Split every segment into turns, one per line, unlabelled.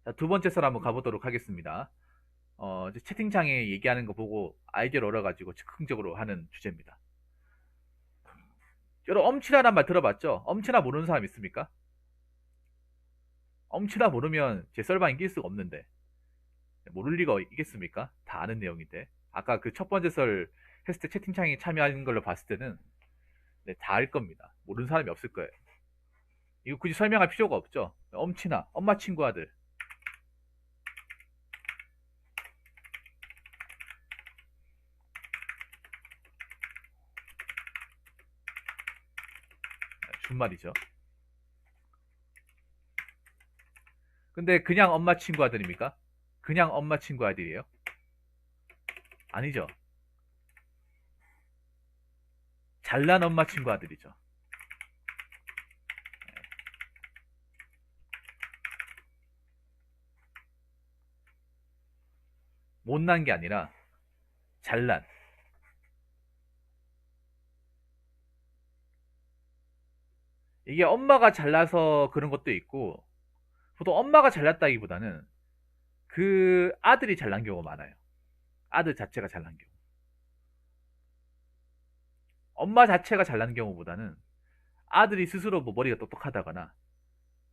자, 두 번째 썰 한번 가보도록 하겠습니다. 이제 채팅창에 얘기하는 거 보고 아이디어를 얻어가지고 즉흥적으로 하는 주제입니다. 여러분, 엄친아란 말 들어봤죠? 엄친아 모르는 사람 있습니까? 엄친아 모르면 제 썰방에 낄 수가 없는데. 모를 리가 있겠습니까? 다 아는 내용인데. 아까 그 첫 번째 썰 했을 때 채팅창에 참여하는 걸로 봤을 때는 네, 다 알 겁니다. 모르는 사람이 없을 거예요. 이거 굳이 설명할 필요가 없죠? 엄친아, 엄마 친구 아들. 준말이죠. 근데 그냥 엄마 친구 아들입니까? 그냥 엄마 친구 아들이에요? 아니죠. 잘난 엄마 친구 아들이죠. 못난 게 아니라 잘난. 이게 엄마가 잘나서 그런 것도 있고, 보통 엄마가 잘났다기보다는 그 아들이 잘난 경우가 많아요. 아들 자체가 잘난 경우. 엄마 자체가 잘난 경우보다는 아들이 스스로 뭐 머리가 똑똑하다거나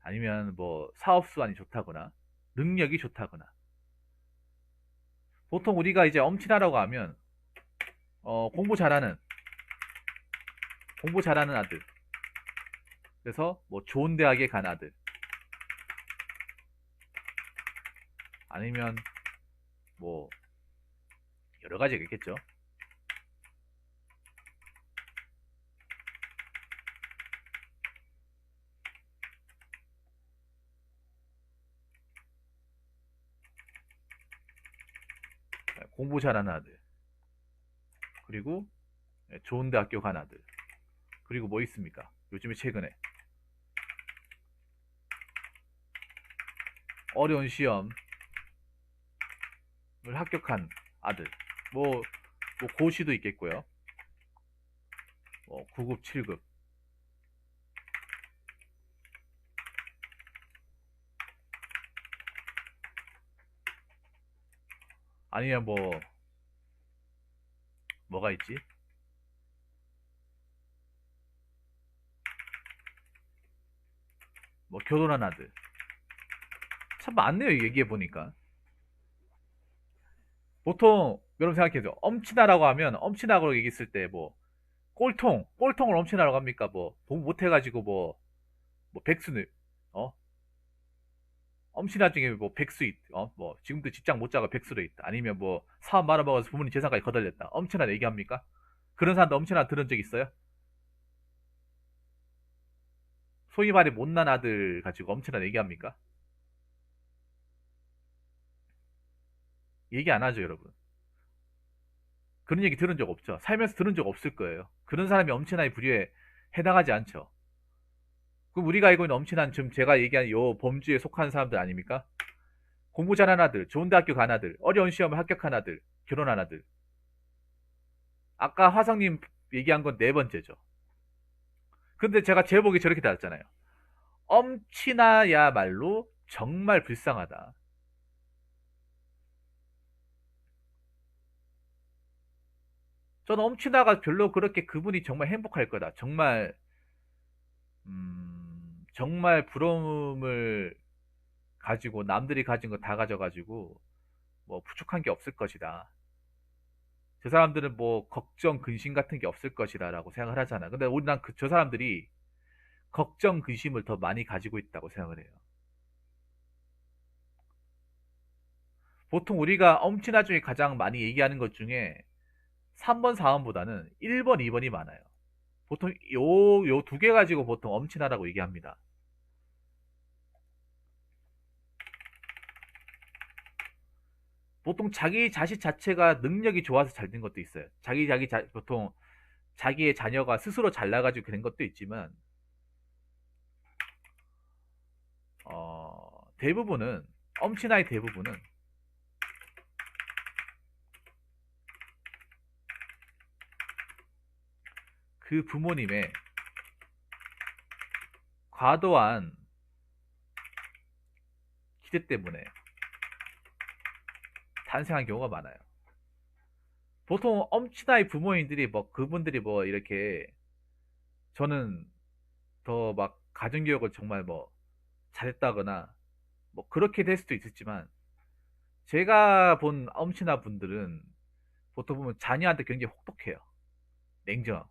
아니면 뭐 사업 수완이 좋다거나 능력이 좋다거나. 보통 우리가 이제 엄친아라고 하면 공부 잘하는 아들. 그래서 뭐 좋은 대학에 간 아들. 아니면 뭐 여러 가지가 있겠죠. 공부 잘하는 아들. 그리고 좋은 대학교 간 아들. 그리고 뭐 있습니까? 요즘에 최근에 어려운 시험을 합격한 아들. 뭐, 뭐 고시도 있겠고요. 뭐 9급, 7급. 아니면 뭐가 있지? 뭐 결혼한 아들. 참 많네요, 얘기해 보니까. 보통 여러분 생각해서 엄친아라고 하면 엄친아라고 얘기했을 때 뭐 꼴통을 엄친아라고 합니까? 뭐 돈 못해가지고 뭐 백수는 어 엄친아 중에 뭐 백수 뭐 지금도 직장 못 잡아 백수로 있다. 아니면 뭐 사업 말아먹어서 부모님 재산까지 거덜렸다. 엄친아 얘기합니까? 그런 사람도 엄친아 들은 적 있어요? 소위 말해 못난 아들 가지고 엄친아 얘기합니까? 얘기 안 하죠, 여러분. 그런 얘기 들은 적 없죠. 살면서 들은 적 없을 거예요. 그런 사람이 엄친아의 부류에 해당하지 않죠. 그럼 우리가 알고 있는 엄친아는 지금 제가 얘기한 요 범주에 속하는 사람들 아닙니까? 공부 잘한 아들, 좋은 대학교 간 아들, 어려운 시험을 합격한 아들, 결혼한 아들. 아까 화성님 얘기한 건 네 번째죠. 근데 제가 제목이 저렇게 달았잖아요. 엄친아야말로 정말 불쌍하다. 저는 엄친아가 별로 그렇게 그분이 정말 행복할 거다. 정말 정말 부러움을 가지고 남들이 가진 거 다 가져가지고 뭐 부족한 게 없을 것이다. 저 사람들은 뭐 걱정, 근심 같은 게 없을 것이다라고 생각을 하잖아. 근데 우리 난 저 사람들이 걱정, 근심을 더 많이 가지고 있다고 생각을 해요. 보통 우리가 엄친아 중에 가장 많이 얘기하는 것 중에 3번, 4번보다는 1번, 2번이 많아요. 보통 요 두 개 가지고 보통 엄친아라고 얘기합니다. 보통 자기 자식 자체가 능력이 좋아서 잘 된 것도 있어요. 보통 자기의 자녀가 스스로 잘나가지고 그런 것도 있지만, 대부분은, 엄친아의 대부분은 그 부모님의 과도한 기대 때문에 탄생한 경우가 많아요. 보통 엄친아의 부모님들이 뭐 그분들이 뭐 이렇게 저는 더 막 가정교육을 정말 뭐 잘했다거나 뭐 그렇게 될 수도 있었지만 제가 본 엄친아 분들은 보통 보면 자녀한테 굉장히 혹독해요. 냉정하고.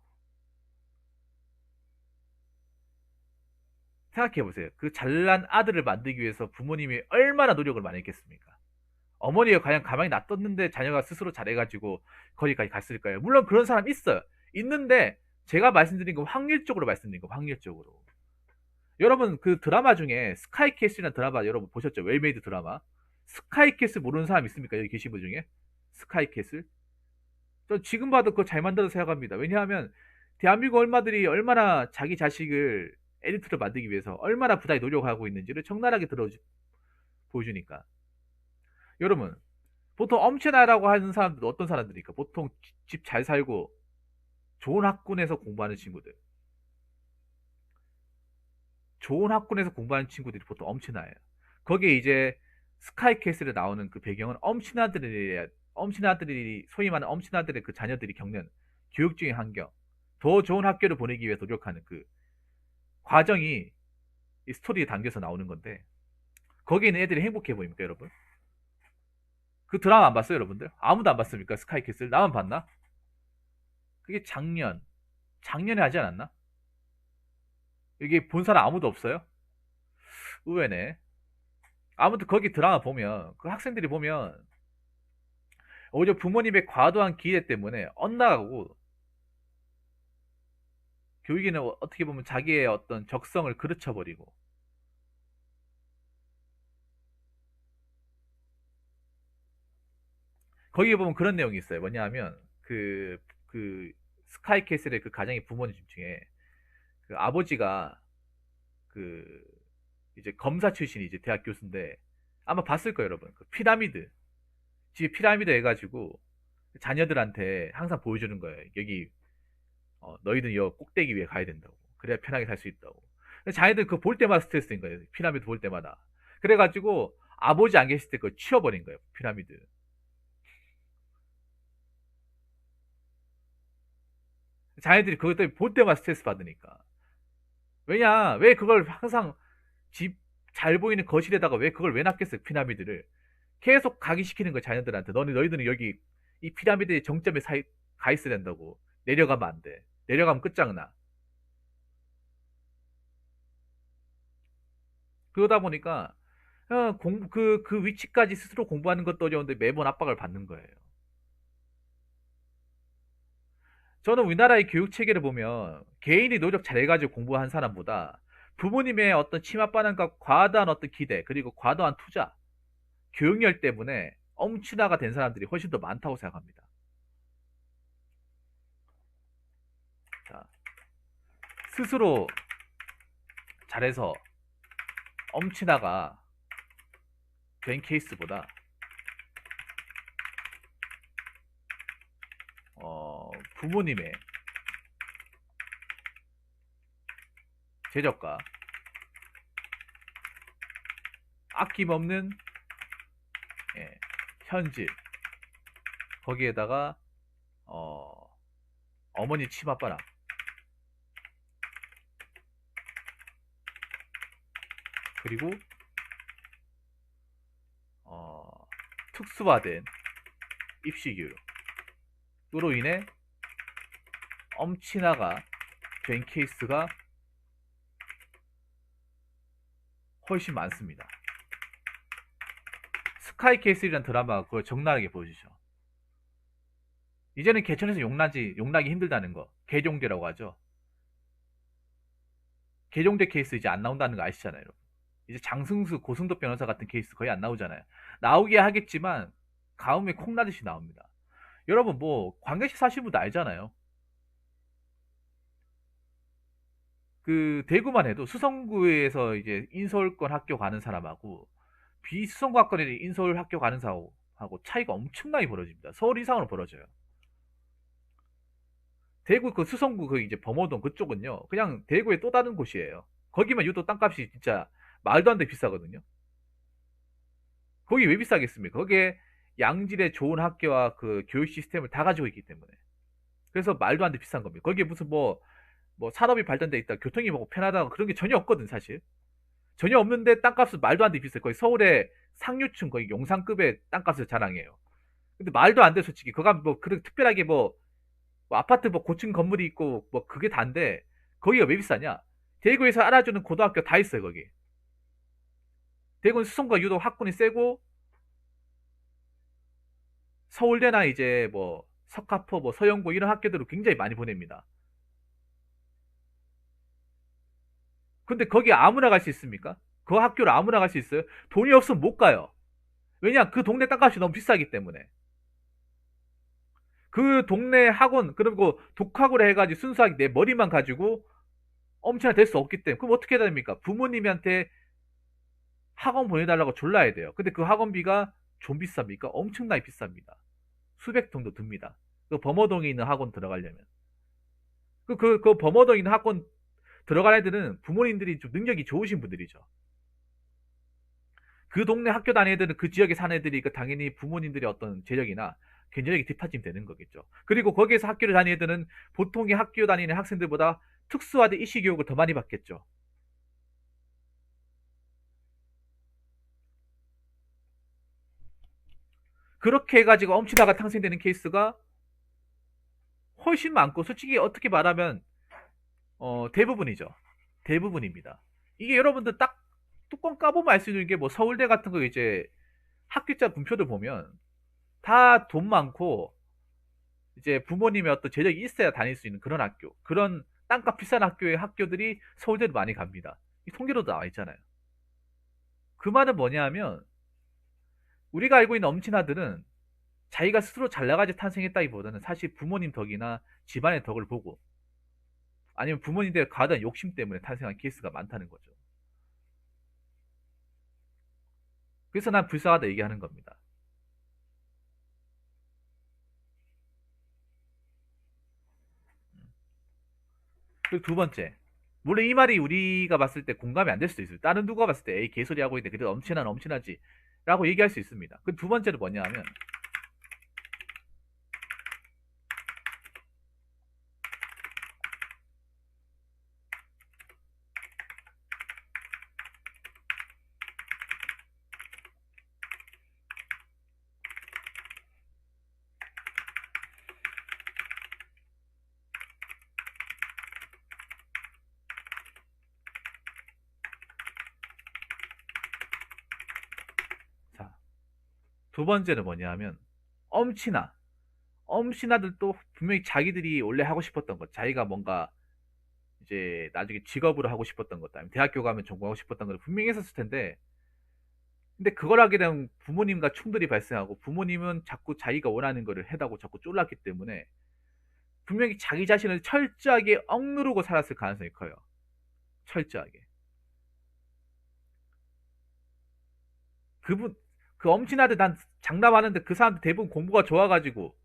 생각해 보세요. 그 잘난 아들을 만들기 위해서 부모님이 얼마나 노력을 많이 했겠습니까? 어머니가 과연 가만히 놔뒀는데 자녀가 스스로 잘해가지고 거기까지 갔을까요? 물론 그런 사람 있어요. 있는데 제가 말씀드린 건 확률적으로 말씀드린 거 확률적으로. 여러분 그 드라마 중에 스카이캐슬이라는 드라마 여러분 보셨죠? 웰메이드 드라마. 스카이캐슬 모르는 사람 있습니까? 여기 계신 분 중에? 스카이캐슬? 저 지금 봐도 그거 잘 만들어서 생각합니다. 왜냐하면 대한민국 얼마들이 얼마나 자기 자식을 엘리트를 만들기 위해서 얼마나 부단히 노력하고 있는지를 적나라하게 보여주니까. 여러분 보통 엄친아라고 하는 사람들은 어떤 사람들입니까? 보통 집 잘 살고 좋은 학군에서 공부하는 친구들. 좋은 학군에서 공부하는 친구들이 보통 엄친아예요. 거기에 이제 스카이캐슬에 나오는 그 배경은 엄친아들이 소위 말하는 엄친아들의 그 자녀들이 겪는 교육적인 환경, 더 좋은 학교를 보내기 위해 노력하는 그 과정이 이 스토리에 담겨서 나오는 건데 거기에 있는 애들이 행복해 보입니까, 여러분? 그 드라마 안 봤어요, 여러분들? 아무도 안 봤습니까? 스카이캐슬 나만 봤나? 그게 작년에 하지 않았나? 이게 본 사람 아무도 없어요? 의외네. 아무튼 거기 드라마 보면 그 학생들이 보면 오히려 부모님의 과도한 기대 때문에 엇나가고 교육에는 어떻게 보면 자기의 어떤 적성을 그르쳐버리고 거기에 보면 그런 내용이 있어요. 뭐냐하면 그 스카이캐슬의 그 가정의 부모님 중에 그 아버지가 그 이제 검사 출신이 이제 대학 교수인데 아마 봤을 거예요, 여러분. 그 피라미드 집에 피라미드 해가지고 자녀들한테 항상 보여주는 거예요. 여기 너희들 여 꼭대기 위에 가야 된다고. 그래야 편하게 살 수 있다고. 자녀들 그거 볼 때마다 스트레스인 거예요. 피라미드 볼 때마다. 그래가지고 아버지 안 계실 때 그거 치워버린 거예요. 피라미드. 자녀들이 그것 때문에 볼 때마다 스트레스 받으니까. 왜 그걸 항상 집 잘 보이는 거실에다가 왜 그걸 왜 놨겠어요? 피라미드를. 계속 각인시키는 거예요. 자녀들한테. 너희들은 여기 이 피라미드의 정점에 가 있어야 된다고. 내려가면 안 돼. 내려가면 끝장나. 그러다 보니까 그 위치까지 스스로 공부하는 것도 어려운데 매번 압박을 받는 거예요. 저는 우리나라의 교육 체계를 보면 개인이 노력 잘해가지고 공부한 사람보다 부모님의 어떤 치맛바람과 과다한 어떤 기대 그리고 과도한 투자, 교육열 때문에 엄친아가 된 사람들이 훨씬 더 많다고 생각합니다. 자, 스스로 잘해서 엄친아가 된 케이스보다 부모님의 제적과 아낌없는 예, 현질 거기에다가 어머니 치맛바람 그리고 특수화된 입시교육으로 인해 엄친아가 된 케이스가 훨씬 많습니다. 스카이캐슬이라는 드라마가 그걸 적나라하게 보여주죠. 이제는 개천에서 용나기 힘들다는 거 개종대라고 하죠. 개종대 케이스 이제 안 나온다는 거 아시잖아요. 이제 장승수 고승도 변호사 같은 케이스 거의 안 나오잖아요. 나오게 하겠지만 가뭄에 콩나듯이 나옵니다. 여러분 뭐 광역시 사시는 분도 알잖아요. 그 대구만 해도 수성구에서 이제 인서울권 학교 가는 사람하고 비수성구 학과에 인서울 학교 가는 사람하고 차이가 엄청나게 벌어집니다. 서울 이상으로 벌어져요. 대구 그 수성구 그 이제 범어동 그쪽은요. 그냥 대구의 또 다른 곳이에요. 거기만 유독 땅값이 진짜 말도 안 되게 비싸거든요. 거기 왜 비싸겠습니까? 거기에 양질의 좋은 학교와 그 교육 시스템을 다 가지고 있기 때문에. 그래서 말도 안 돼 비싼 겁니다. 거기에 무슨 뭐 산업이 발전돼 있다, 교통이 뭐 편하다 그런 게 전혀 없거든 사실. 전혀 없는데 땅값은 말도 안 돼 비싸요. 거의 서울의 상류층 거의 용산급의 땅값을 자랑해요. 근데 말도 안 돼 솔직히. 그거 뭐 그런 특별하게 뭐 아파트 뭐 고층 건물이 있고 뭐 그게 다인데 거기가 왜 비싸냐? 대구에서 알아주는 고등학교 다 있어요 거기. 대구는 수성과 유독 학군이 세고 서울대나 이제 뭐 석가포 뭐 서영고 이런 학교들을 굉장히 많이 보냅니다. 근데 거기 아무나 갈 수 있습니까? 그 학교를 아무나 갈 수 있어요? 돈이 없으면 못 가요. 왜냐? 그 동네 땅값이 너무 비싸기 때문에. 그 동네 학원, 그리고 독학으로 해가지고 순수하게 내 머리만 가지고 엄청나 될 수 없기 때문에. 그럼 어떻게 해야 됩니까? 부모님한테 학원 보내달라고 졸라야 돼요. 근데 그 학원비가 좀 비쌉니까? 엄청나게 비쌉니다. 수백 정도 듭니다. 그 범어동에 있는 학원 들어가려면. 그 범어동에 있는 학원 들어간 애들은 부모님들이 좀 능력이 좋으신 분들이죠. 그 동네 학교 다니는 애들은 그 지역에 사는 애들이 그 당연히 부모님들의 어떤 재력이나 경제력이 뒷받침 되는 거겠죠. 그리고 거기에서 학교를 다니는 애들은 보통의 학교 다니는 학생들보다 특수화된 이시 교육을 더 많이 받겠죠. 그렇게 해가지고 엄친아가 탄생되는 케이스가 훨씬 많고 솔직히 어떻게 말하면 대부분이죠. 대부분입니다. 이게 여러분들 딱 뚜껑 까보면 알 수 있는 게 뭐 서울대 같은 거 이제 학교자 분표들 보면 다 돈 많고 이제 부모님의 어떤 재력이 있어야 다닐 수 있는 그런 학교, 그런 땅값 비싼 학교의 학교들이 서울대로 많이 갑니다. 이 통계로도 나와 있잖아요. 그 말은 뭐냐면 우리가 알고 있는 엄친아들은 자기가 스스로 잘 나가지 탄생했다기보다는 사실 부모님 덕이나 집안의 덕을 보고 아니면 부모님들의 과다한 욕심 때문에 탄생한 케이스가 많다는 거죠. 그래서 난 불쌍하다 얘기하는 겁니다. 그리고 두 번째, 물론 이 말이 우리가 봤을 때 공감이 안 될 수도 있어요. 다른 누가 봤을 때 에이 개소리 하고 있는데 그래도 엄친아지 라고 얘기할 수 있습니다. 그 두 번째는 뭐냐 하면 자, 두 번째는 뭐냐 하면 엄친아 엄친아들도 분명히 자기들이 원래 하고 싶었던 것, 자기가 뭔가 이제 나중에 직업으로 하고 싶었던 것, 아니면 대학교 가면 전공하고 싶었던 걸 분명히 했었을 텐데, 근데 그걸 하게 되면 부모님과 충돌이 발생하고 부모님은 자꾸 자기가 원하는 거를 해다고 자꾸 쫄랐기 때문에 분명히 자기 자신을 철저하게 억누르고 살았을 가능성이 커요. 철저하게. 그분, 그 엄친아들 난 장담하는데 그 사람들 대부분 공부가 좋아가지고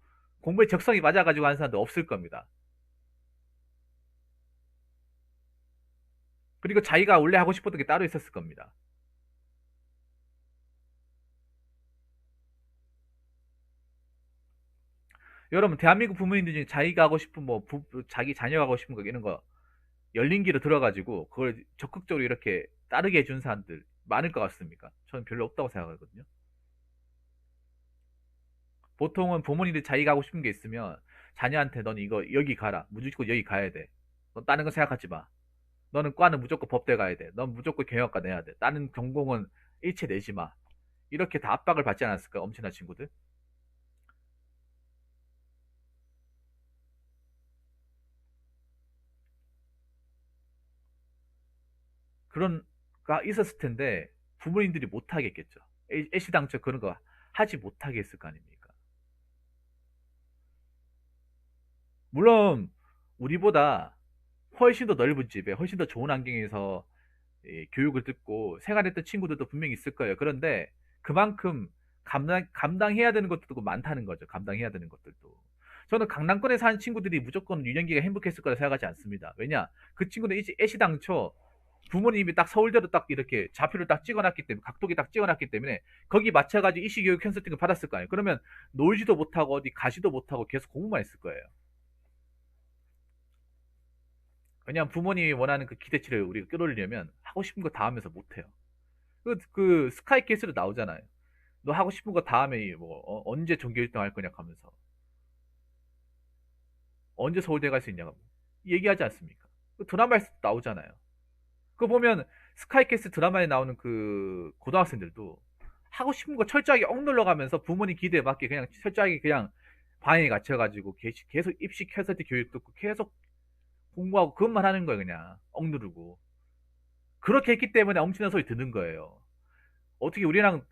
공부에 적성이 맞아가지고 하는 사람도 없을 겁니다. 그리고 자기가 원래 하고 싶었던 게 따로 있었을 겁니다. 여러분, 대한민국 부모님들 중에 자기가 하고 싶은 자기 자녀가 하고 싶은 거 이런 거 열린 길로 들어가지고 그걸 적극적으로 이렇게 따르게 해준 사람들 많을 것 같습니까? 저는 별로 없다고 생각하거든요. 보통은 부모님들 자기가 하고 싶은 게 있으면 자녀한테 너는 이거 여기 가라. 무조건 여기 가야 돼. 넌 다른 거 생각하지 마. 너는 과는 무조건 법대 가야 돼. 넌 무조건 경영학과 내야 돼. 다른 전공은 일체 내지 마. 이렇게 다 압박을 받지 않았을까? 엄청난 친구들. 그런 가 있었을 텐데 부모님들이 못 하겠겠죠. 애시당초 그런 거 하지 못하게 했을 거 아닙니까? 물론 우리보다 훨씬 더 넓은 집에 훨씬 더 좋은 환경에서 교육을 듣고 생활했던 친구들도 분명히 있을 거예요. 그런데 그만큼 감당해야 되는 것들도 많다는 거죠. 감당해야 되는 것들도. 저는 강남권에 사는 친구들이 무조건 유년기가 행복했을 거라 생각하지 않습니다. 왜냐? 그 친구는 애시당초 부모님이 딱 서울대로 딱 이렇게 좌표를 딱 찍어놨기 때문에, 각도기 딱 찍어놨기 때문에 거기 맞춰가지고 이시교육 컨설팅을 받았을 거 아니에요. 그러면 놀지도 못하고 어디 가지도 못하고 계속 공부만 했을 거예요. 왜냐면 부모님이 원하는 그 기대치를 우리가 끌어올리려면 하고 싶은 거 다 하면서 못해요. 그 스카이 캐슬로 나오잖아요. 너 하고 싶은 거 다 하면 뭐 언제 전교 1등 할 거냐 하면서 언제 서울대 갈 수 있냐고 얘기하지 않습니까? 그 드라마에서 나오잖아요. 그거 보면 스카이캐슬 드라마에 나오는 그 고등학생들도 하고 싶은 거 철저하게 억눌러가면서 부모님 기대에 맞게 그냥 철저하게 그냥 방에 갇혀가지고 계속 입시 컨설팅 교육 듣고 계속 공부하고 그것만 하는 거예요. 그냥 억누르고 그렇게 했기 때문에 엄청난 소리 듣는 거예요. 어떻게 우리랑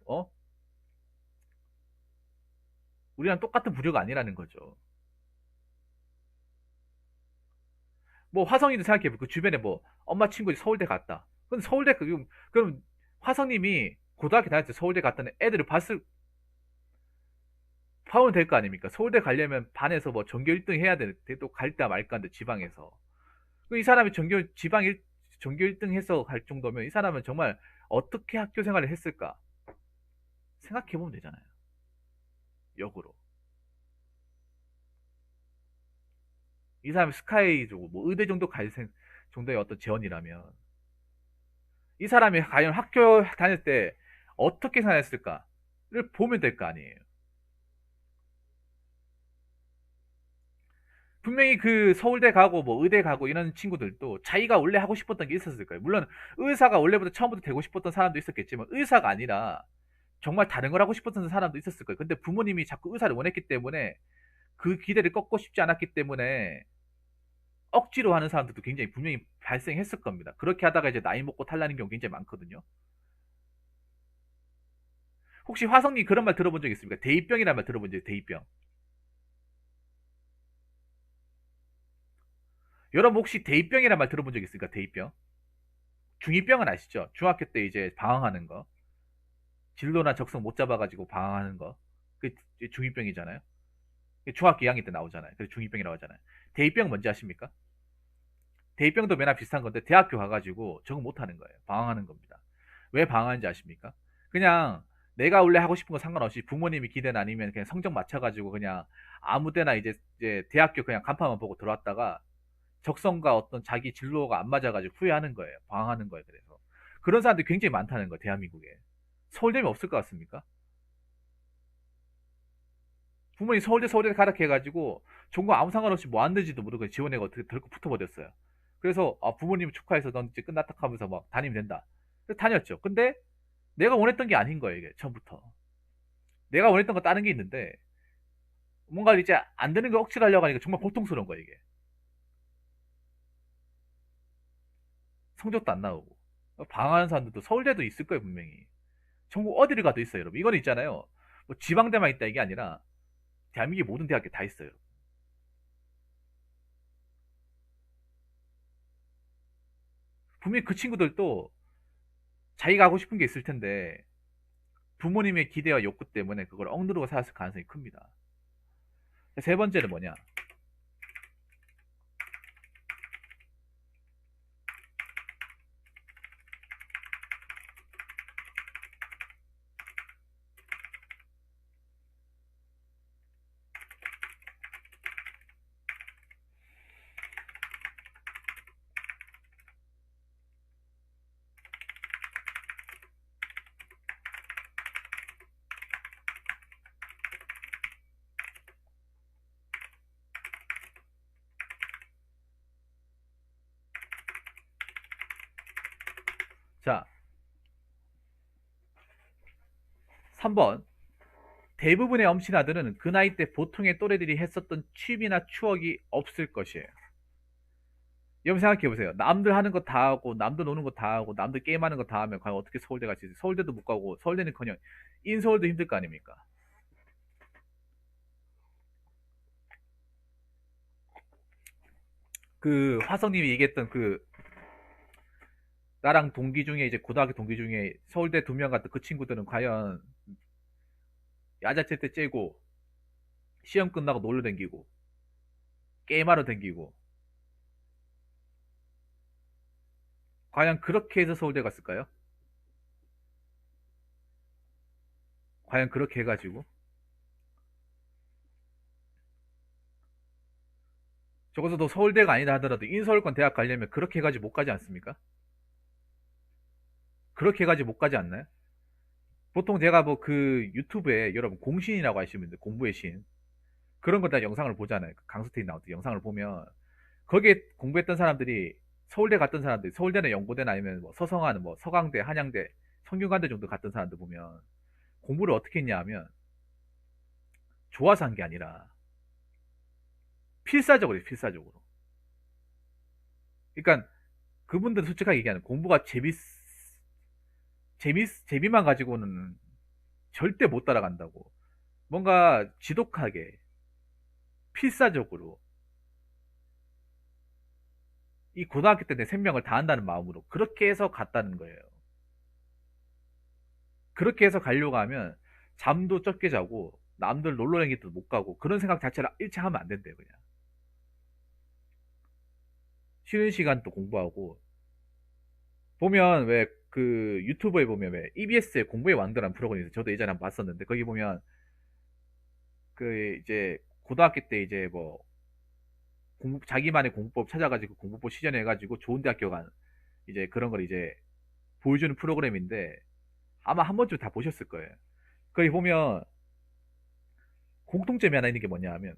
똑같은 부류가 아니라는 거죠. 뭐 화성이도 생각해보. 그 주변에 뭐 엄마 친구 서울대 갔다. 근데 서울대 그럼 화성님이 고등학교 다닐 때 서울대 갔다는 애들을 파면 될 거 아닙니까? 서울대 가려면 반에서 뭐 전교 1등 해야 돼. 또 갈까 말까인데 지방에서. 이 사람이 전교 1등 해서 갈 정도면 이 사람은 정말 어떻게 학교 생활을 했을까? 생각해보면 되잖아요. 역으로. 이 사람이 스카이 뭐 의대 정도 정도의 어떤 재원이라면 이 사람이 과연 학교 다닐 때 어떻게 생활했을까를 보면 될 거 아니에요. 분명히 그 서울대 가고 뭐 의대 가고 이런 친구들도 자기가 원래 하고 싶었던 게 있었을 거예요. 물론 의사가 원래부터 처음부터 되고 싶었던 사람도 있었겠지만 의사가 아니라 정말 다른 걸 하고 싶었던 사람도 있었을 거예요. 근데 부모님이 자꾸 의사를 원했기 때문에 그 기대를 꺾고 싶지 않았기 때문에 억지로 하는 사람들도 굉장히 분명히 발생했을 겁니다. 그렇게 하다가 이제 나이 먹고 탈나는 경우 굉장히 많거든요. 혹시 화성님 그런 말 들어본 적 있습니까? 대입병이라는 말 들어본 적 있어요? 대입병. 여러분 혹시 대입병이라는 말 들어본 적 있습니까? 대입병. 중이병은 아시죠? 중학교 때 이제 방황하는 거. 진로나 적성 못 잡아가지고 방황하는 거. 그 중이병이잖아요. 중학교 2학년 때 나오잖아요. 그래서 중이병이라고 하잖아요. 대입병 뭔지 아십니까? 대입병도 매나 비슷한 건데 대학교 가가지고 적응 못하는 거예요. 방황하는 겁니다. 왜 방황하는지 아십니까? 그냥 내가 원래 하고 싶은 거 상관없이 부모님이 기대는 아니면 그냥 성적 맞춰가지고 그냥 아무 때나 이제 대학교 그냥 간판만 보고 들어왔다가 적성과 어떤 자기 진로가 안 맞아가지고 후회하는 거예요. 방황하는 거예요. 그래서 그런 사람들이 굉장히 많다는 거예요. 대한민국에. 서울대면 없을 것 같습니까? 부모님 서울대 가라 해가지고 전공 아무 상관없이 뭐 안 되지도 모르고 지원해가 어떻게 덜컥 붙어버렸어요. 그래서 부모님 축하해서 넌 이제 끝났다 하면서 막 다니면 된다. 그래서 다녔죠. 근데 내가 원했던 게 아닌 거예요. 이게 처음부터. 내가 원했던 거 다른 게 있는데 뭔가 이제 안 되는 거 억지로 하려고 하니까 정말 고통스러운 거예요. 이게. 성적도 안 나오고. 방황하는 사람들도 서울대도 있을 거예요. 분명히. 전국 어디를 가도 있어요. 여러분. 이건 있잖아요. 뭐 지방대만 있다 이게 아니라 대한민국의 모든 대학교 다 있어요. 분명히 그 친구들도 자기가 하고 싶은 게 있을 텐데 부모님의 기대와 욕구 때문에 그걸 억누르고 살았을 가능성이 큽니다. 세 번째는 뭐냐? 자, 3번. 대부분의 엄친아들은 그 나이 때 보통의 또래들이 했었던 취미나 추억이 없을 것이에요. 여러분 생각해 보세요. 남들 하는 거 다 하고, 남들 노는 거 다 하고, 남들 게임하는 거 다 하면 과연 어떻게 서울대 갈지? 서울대도 못 가고, 서울대는커녕 인서울도 힘들 거 아닙니까? 그 화성님이 얘기했던 그 나랑 동기 중에 이제 고등학교 동기 중에 서울대 2명 같은 그 친구들은 과연 야자칠 때 째고 시험 끝나고 놀러 댕기고 게임하러 댕기고 과연 그렇게 해서 서울대 갔을까요? 과연 그렇게 해가지고 적어도 서울대가 아니다 하더라도 인서울권 대학 가려면 그렇게 해가지고 못 가지 않습니까? 그렇게 해가지고 못 가지 않나요? 보통 제가 뭐 그 유튜브에 여러분 공신이라고 하시면 돼요. 공부의 신. 그런 거 다 영상을 보잖아요. 그 강스테인 나오던 영상을 보면 거기에 공부했던 사람들이 서울대 갔던 사람들이 서울대나 연고대나 아니면 뭐 서성한 뭐 서강대, 한양대, 성균관대 정도 갔던 사람들 보면 공부를 어떻게 했냐 하면 좋아서 한 게 아니라 필사적으로 해요, 필사적으로. 그러니까 그분들은 솔직하게 얘기하는 공부가 재미만 가지고는 절대 못 따라간다고. 뭔가 지독하게 필사적으로 이 고등학교 때 내 생명을 다한다는 마음으로 그렇게 해서 갔다는 거예요. 그렇게 해서 가려고 하면 잠도 적게 자고 남들 놀러 다니기도 못 가고 그런 생각 자체를 일체 하면 안 된대요, 그냥. 쉬는 시간 또 공부하고 보면 왜 그 유튜브에 보면 왜 EBS의 공부의 왕들이라는 프로그램이 있어요. 저도 예전에 한번 봤었는데 거기 보면 그 이제 고등학교 때 이제 뭐 자기만의 공부법 찾아가지고 공부법 시전해가지고 좋은 대학교 간 이제 그런 걸 이제 보여주는 프로그램인데 아마 한 번쯤 다 보셨을 거예요. 거기 보면 공통점이 하나 있는 게 뭐냐 하면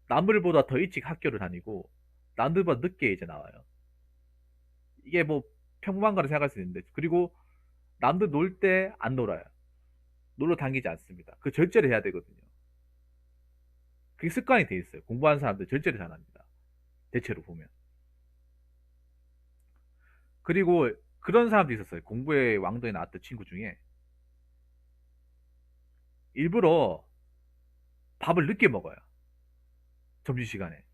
남들보다 더 일찍 학교를 다니고 남들보다 늦게 이제 나와요. 이게 뭐 평범한 거라 생각할 수 있는데 그리고 남들 놀 때 안 놀아요. 놀러 다니지 않습니다. 그 절제를 해야 되거든요. 그게 습관이 돼 있어요. 공부하는 사람들 절제를 잘 합니다. 대체로 보면. 그리고 그런 사람도 있었어요. 공부의 왕도에 나왔던 친구 중에 일부러 밥을 늦게 먹어요. 점심시간에.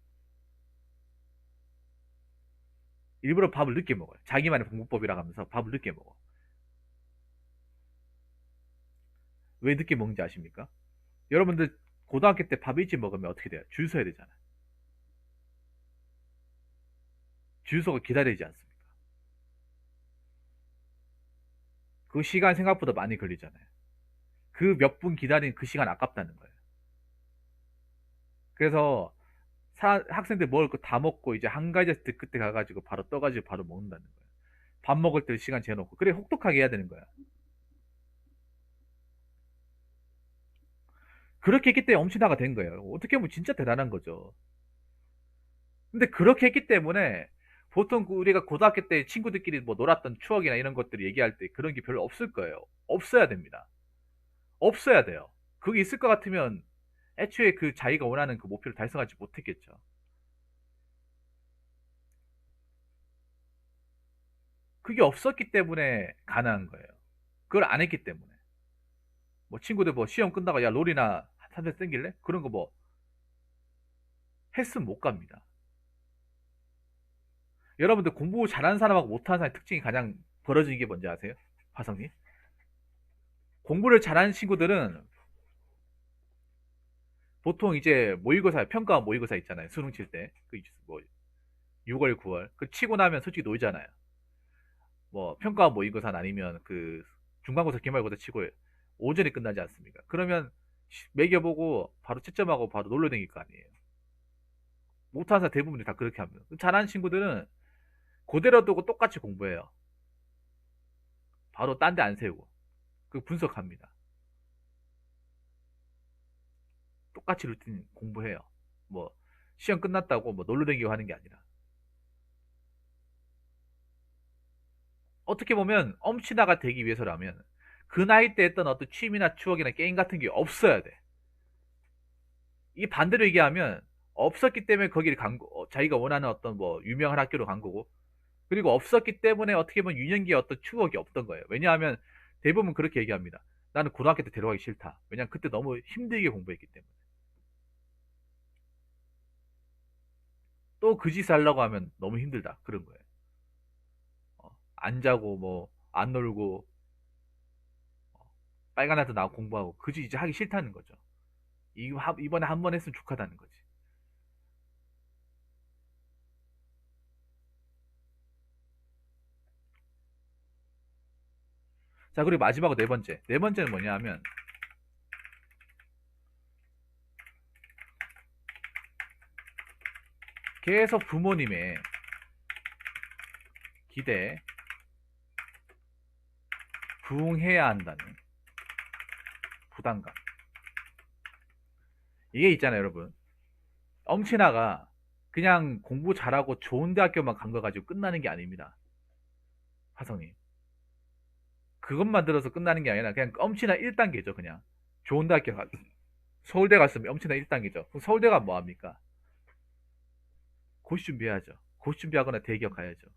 일부러 밥을 늦게 먹어요. 자기만의 공부법이라 하면서 밥을 늦게 먹어. 왜 늦게 먹는지 아십니까? 여러분들 고등학교 때 밥 일찍 먹으면 어떻게 돼요? 줄 서야 되잖아요. 줄 서고 기다려야 되지 않습니까? 그 시간 생각보다 많이 걸리잖아요. 그 몇 분 기다린 그 시간 아깝다는 거예요. 그래서 학생들 먹을 거 다 먹고 이제 한가지 때 그때 가가지고 바로 떠가지고 바로 먹는다는 거예요. 밥 먹을 때 시간 재놓고 그래 혹독하게 해야 되는 거야. 그렇게 했기 때문에 엄친아가 된 거예요. 어떻게 보면 진짜 대단한 거죠. 근데 그렇게 했기 때문에 보통 우리가 고등학교 때 친구들끼리 뭐 놀았던 추억이나 이런 것들을 얘기할 때 그런 게 별로 없을 거예요. 없어야 됩니다. 없어야 돼요. 그게 있을 것 같으면 애초에 그 자기가 원하는 그 목표를 달성하지 못했겠죠. 그게 없었기 때문에 가능한 거예요. 그걸 안 했기 때문에. 뭐 친구들 뭐 시험 끝나고 야 롤이나 삼세 땡길래? 그런 거 뭐 했으면 못 갑니다. 여러분들 공부 잘하는 사람하고 못하는 사람의 특징이 가장 벌어지는 게 뭔지 아세요? 화성님? 공부를 잘하는 친구들은 보통 이제 모의고사, 평가 모의고사 있잖아요. 수능 칠 때. 뭐 6월, 9월. 그 치고 나면 솔직히 놀잖아요. 뭐 평가 모의고사 아니면 그 중간고사, 기말고사 치고 오전에 끝나지 않습니까? 그러면 매겨보고 바로 채점하고 바로 놀러 다닐 거 아니에요. 못하는 사람 대부분이 다 그렇게 합니다. 잘하는 친구들은 그대로 두고 똑같이 공부해요. 바로 딴 데 안 세우고. 그 분석합니다. 똑같이 루틴 공부해요. 뭐 시험 끝났다고 뭐 놀러 다니고 하는 게 아니라. 어떻게 보면 엄친아가 되기 위해서라면 그 나이 때 했던 어떤 취미나 추억이나 게임 같은 게 없어야 돼. 이 반대로 얘기하면 없었기 때문에 거기를 자기가 원하는 어떤 뭐 유명한 학교로 간 거고 그리고 없었기 때문에 어떻게 보면 유년기의 어떤 추억이 없던 거예요. 왜냐하면 대부분 그렇게 얘기합니다. 나는 고등학교 때 데려가기 싫다. 왜냐하면 그때 너무 힘들게 공부했기 때문에. 또 그 짓을 하려고 하면 너무 힘들다. 그런 거예요. 안 자고 뭐 안 놀고 빨간 하트 나와 공부하고 그 짓 이제 하기 싫다는 거죠. 이번에 한 번 했으면 좋겠다는 거지. 자, 그리고 마지막으로 네 번째. 네 번째는 뭐냐 하면, 계속 부모님의 기대에 부응해야 한다는 부담감. 이게 있잖아요, 여러분. 엄친아가 그냥 공부 잘하고 좋은 대학교만 간 거 가지고 끝나는 게 아닙니다. 화성님. 그것만 들어서 끝나는 게 아니라 그냥 엄친아 1단계죠, 그냥. 좋은 대학교 가, 서울대 갔으면 엄친아 1단계죠. 그럼 서울대가 뭐 합니까? 고시 준비해야죠. 고시 준비하거나 대기업 가야죠.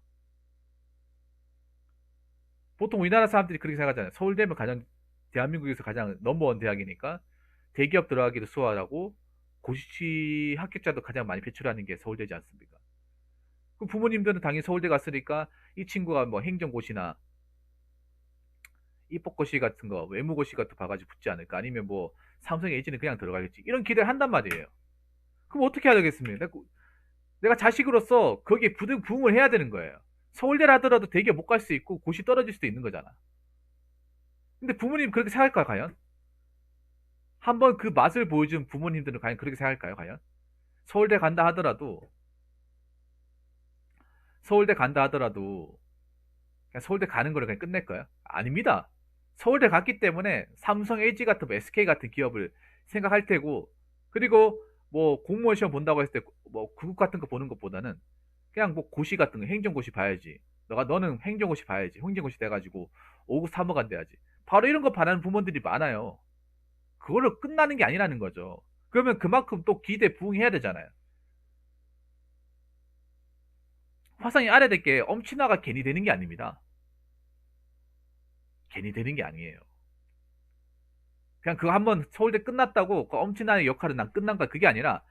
보통 우리나라 사람들이 그렇게 생각하잖아요. 서울대면 가장, 대한민국에서 가장 넘버원 대학이니까 대기업 들어가기도 수월하고 고시 합격자도 가장 많이 배출하는 게 서울대지 않습니까? 그 부모님들은 당연히 서울대 갔으니까 이 친구가 뭐 행정고시나 입법고시 같은 거, 외무고시 같은 거 봐가지고 붙지 않을까? 아니면 뭐 삼성 에이지는 그냥 들어가겠지. 이런 기대를 한단 말이에요. 그럼 어떻게 해야 되겠습니까? 내가 자식으로서 거기에 부응을 해야 되는 거예요. 서울대를 하더라도 대기업 못 갈 수 있고 고시 떨어질 수도 있는 거잖아. 근데 부모님 그렇게 생각할까요, 과연? 한번 그 맛을 보여준 부모님들은 과연 그렇게 생각할까요, 과연? 서울대 간다 하더라도, 서울대 간다 하더라도, 그냥 서울대 가는 거를 그냥 끝낼 거예요? 아닙니다. 서울대 갔기 때문에 삼성, LG 같은, 뭐 SK 같은 기업을 생각할 테고, 그리고 뭐 공무원 시험 본다고 했을 때, 뭐 구급 같은 거 보는 것보다는 그냥 뭐 고시 같은 거, 행정고시 봐야지. 너는 행정고시 봐야지. 행정고시 돼가지고 5급 3억 안 돼야지. 바로 이런 거 바라는 부모들이 많아요. 그걸로 끝나는 게 아니라는 거죠. 그러면 그만큼 또 기대 부응해야 되잖아요. 화상이 알아야 될 게 엄친아가 괜히 되는 게 아닙니다. 괜히 되는 게 아니에요. 그냥 그거 한번 서울대 끝났다고 그 엄친아의 역할은 난 끝난 거야. 그게 아니라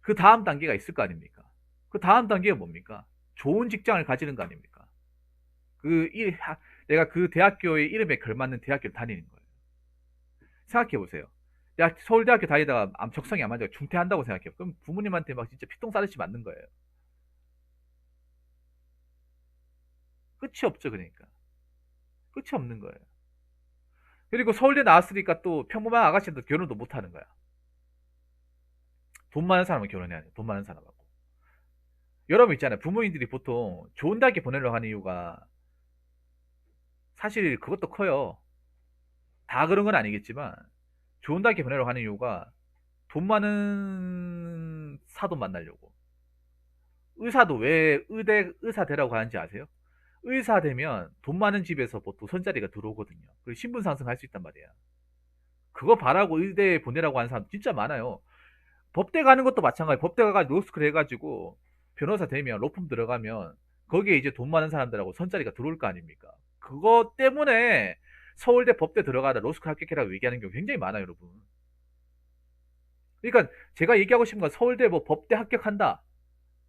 그 다음 단계가 있을 거 아닙니까? 그 다음 단계가 뭡니까? 좋은 직장을 가지는 거 아닙니까? 그 내가 그 대학교의 이름에 걸맞는 대학교를 다니는 거예요. 생각해 보세요. 내가 서울대학교 다니다가 적성이 안 맞아 중퇴한다고 생각해요. 그럼 부모님한테 막 진짜 피똥 싸듯이 맞는 거예요. 끝이 없죠, 그러니까. 끝이 없는 거예요. 그리고 서울대 나왔으니까 또 평범한 아가씨도 결혼도 못 하는 거야. 돈 많은 사람은 결혼해야 돼. 돈 많은 사람하고. 여러분 있잖아요. 부모님들이 보통 좋은 대학교 보내려고 하는 이유가 사실 그것도 커요. 다 그런 건 아니겠지만 좋은 대학교 보내려고 하는 이유가 돈 많은 사돈 만나려고. 의사도 왜 의사 되라고 하는지 아세요? 의사 되면 돈 많은 집에서 보통 손자리가 들어오거든요. 그리고 신분 상승할 수 있단 말이야. 그거 바라고 의대에 보내라고 하는 사람 진짜 많아요. 법대 가는 것도 마찬가지. 법대 가가지고 로스쿨 해가지고 변호사 되면 로펌 들어가면 거기에 이제 돈 많은 사람들하고 손자리가 들어올 거 아닙니까? 그거 때문에 서울대 법대 들어가다 로스쿨 합격해라고 얘기하는 경우 굉장히 많아요, 여러분. 그러니까 제가 얘기하고 싶은 건 서울대 뭐 법대 합격한다,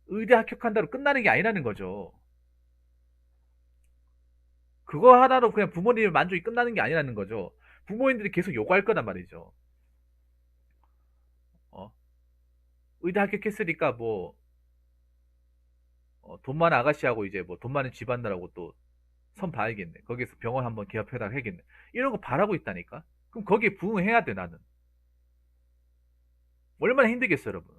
의대 합격한다로 끝나는 게 아니라는 거죠. 그거 하나로 그냥 부모님의 만족이 끝나는 게 아니라는 거죠. 부모님들이 계속 요구할 거란 말이죠. 어? 의대 합격했으니까 뭐 돈 많은 아가씨하고 이제 뭐 돈 많은 집안들하고 또 선 봐야겠네. 거기서 병원 한번 개업해달라 해야겠네. 이런 거 바라고 있다니까? 그럼 거기에 부응해야 돼, 나는. 얼마나 힘들겠어, 여러분.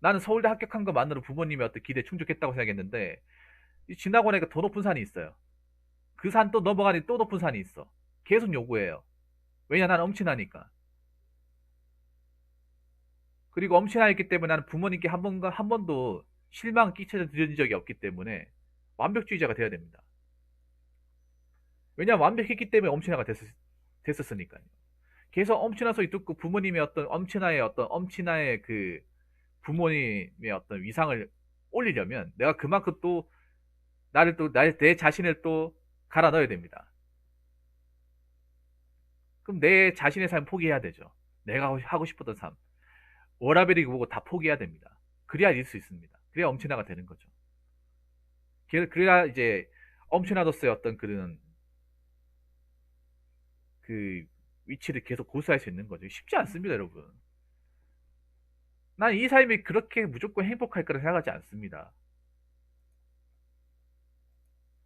나는 서울대 합격한 것만으로 부모님의 어떤 기대에 충족했다고 생각했는데, 지나고 나니까 더 높은 산이 있어요. 그 산 또 넘어가니 또 높은 산이 있어. 계속 요구해요. 왜냐, 나는 엄친아니까. 그리고 엄친아였기 때문에 나는 부모님께 한 번도 실망 끼쳐 드린 적이 없기 때문에 완벽주의자가 되어야 됩니다. 왜냐면 완벽했기 때문에 엄친아가 됐었으니까요. 계속 엄친아 소리 듣고 부모님의 어떤 엄친아의 그 부모님의 어떤 위상을 올리려면 내가 그만큼 또 내 자신을 또 갈아 넣어야 됩니다. 그럼 내 자신의 삶 포기해야 되죠. 내가 하고 싶었던 삶. 워라벨이 보고 다 포기해야 됩니다. 그래야 이길 수 있습니다. 그래야 엄친아가 되는 거죠. 그래야 이제 엄친아로서의 어떤 그런 그 위치를 계속 고수할 수 있는 거죠. 쉽지 않습니다, 여러분. 난 이 삶이 그렇게 무조건 행복할 거라 생각하지 않습니다.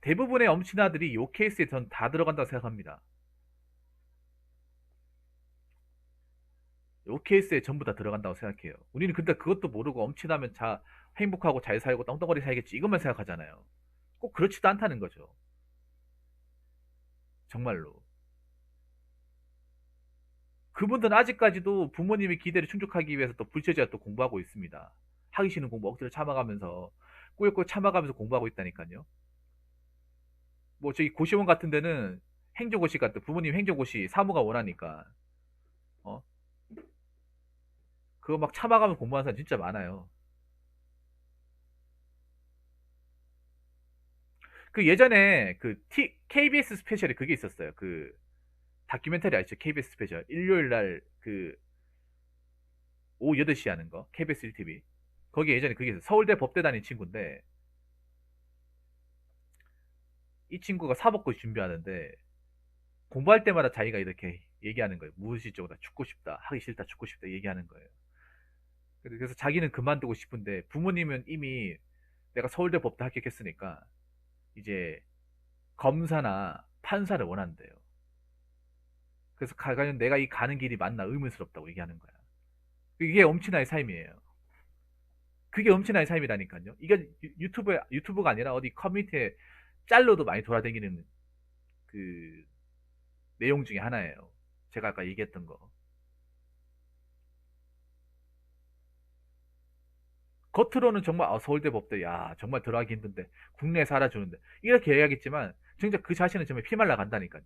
대부분의 엄친아들이 요 케이스에 전 다 들어간다고 생각합니다. 요 케이스에 전부 다 들어간다고 생각해요. 우리는 근데 그것도 모르고 엄친하면 행복하고 잘 살고 떵떵거리 살겠지 이것만 생각하잖아요. 꼭 그렇지도 않다는 거죠. 정말로. 그분들은 아직까지도 부모님의 기대를 충족하기 위해서 또 불철주야 또 공부하고 있습니다. 하기 싫은 공부 억지로 참아가면서 꾸역꾸역 참아가면서 공부하고 있다니까요. 뭐 저희 고시원 같은 데는 행정고시 같은 부모님 행정고시 사무가 원하니까 어 그거 막 참아가면서 공부하는 사람 진짜 많아요. 그 예전에 KBS 스페셜에 그게 있었어요. 그 다큐멘터리 아시죠? KBS 스페셜 일요일 날그 오후 8시 하는 거 KBS 1TV 거기 예전에 그게 있어요. 서울대 법대 다닌 친구인데 이 친구가 사법고시 준비하는데 공부할 때마다 자기가 이렇게 얘기하는 거예요. 무의식적으로 죽고 싶다, 하기 싫다, 죽고 싶다 얘기하는 거예요. 그래서 자기는 그만두고 싶은데 부모님은 이미 내가 서울대 법대 합격했으니까 이제 검사나 판사를 원한대요. 그래서 과연 내가 이 가는 길이 맞나 의문스럽다고 얘기하는 거야. 이게 엄친아의 삶이에요. 그게 엄친아의 삶이라니까요. 이게 유튜브가 아니라 어디 커뮤니티에 짤로도 많이 돌아다니는 그 내용 중에 하나예요. 제가 아까 얘기했던 거. 겉으로는 정말 서울대 법대 야 정말 들어가기 힘든데 국내에서 알아주는데 이렇게 얘기하겠지만 진짜 그 자신은 정말 피말라 간다니까요.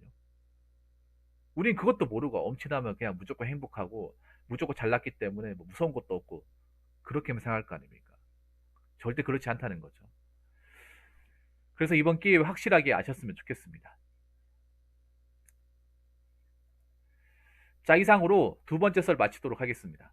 우린 그것도 모르고 엄친하면 그냥 무조건 행복하고 무조건 잘났기 때문에 뭐 무서운 것도 없고 그렇게만 생각할 거 아닙니까? 절대 그렇지 않다는 거죠. 그래서 이번 기회에 확실하게 아셨으면 좋겠습니다. 자, 이상으로 두 번째 썰 마치도록 하겠습니다.